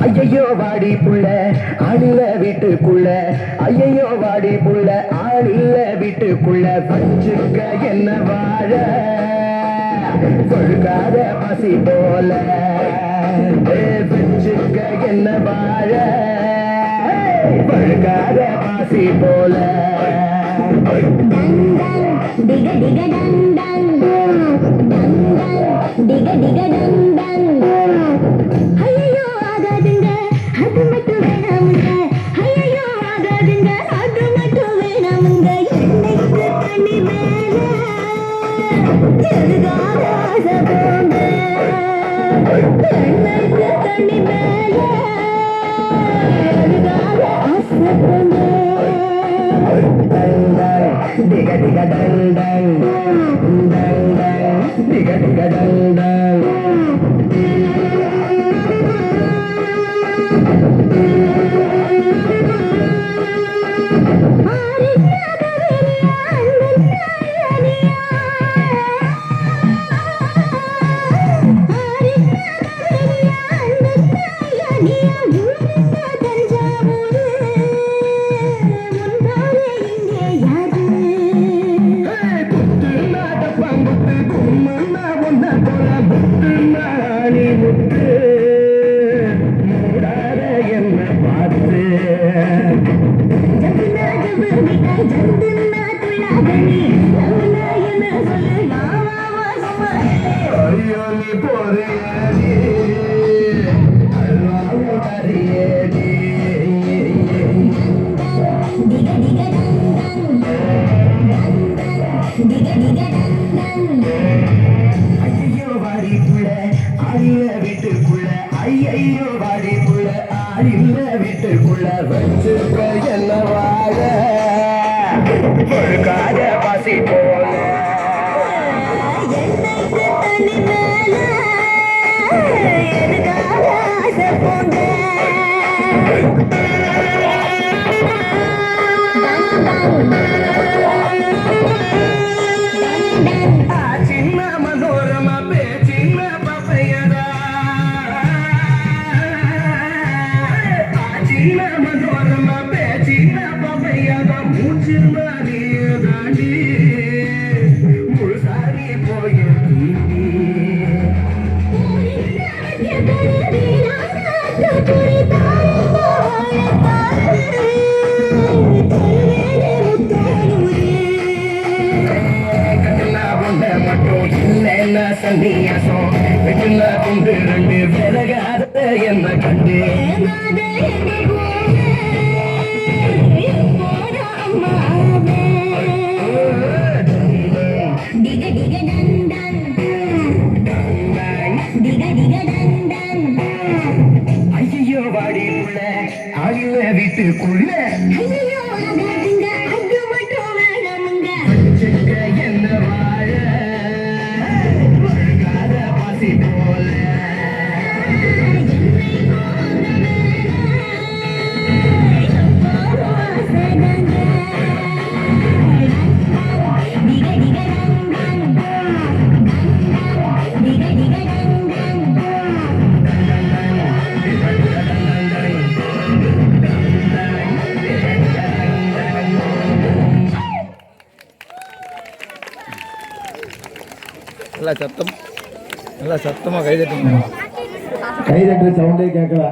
ஐயோ வாடி புள்ள ஆளில்ல வீட்டுக்குள்ள ஐயோ வாடி புள்ள ஆளில்ல வீட்டுக்குள்ள பச்சுக்க என்ன வாழ கொழுக்காத பசி போல பச்சுக்க என்ன வாழ கொழுக்காத பசி போல diga diga dang dang diga diga dang dang ஐயோ ஆகாதுங்க அது மட்டும் வேணாமுங்க ஐயோ ஆகாதுங்க அது மட்டும் வேணாமுங்க என்னைக்கு தண்ணி மேல எதுகாத ஆசை போங்க என்னைக்கு தண்ணி மேல எதுகாத ஆசை போங்க diga diga dang dang dang dang diga diga dang dang ஐயோ வாடி புள்ள ஆளில்ல வீட்டுக்குள்ள ஐயோ வாடி புள்ள ஆளில்ல வீட்டுக்குள்ள வச்சுக்க என்ன வாழ கொழுக்காத பசி போல என்னைக்கு தண்ணி மேல எதுக்காக ஆசை போங்க சின்ன மனோரமா பேச்சின்ன பப்பையதா சின்ன மனோரமா பேச்சின்ன பப்பையதா மூச்சு தாண்டி முழுசாரி போய் சன்னியாசம் வெட்டுல கொண்டு ரெண்டு விலகாத என்ன கண்டு ஐயோ வாடி புள்ள ஆளில்ல வீட்டுக்குள்ள என்ன வாழ நல்லா சத்தமாக கைதட்டுங்க. கைதட்டு சவுண்டே கேட்கல.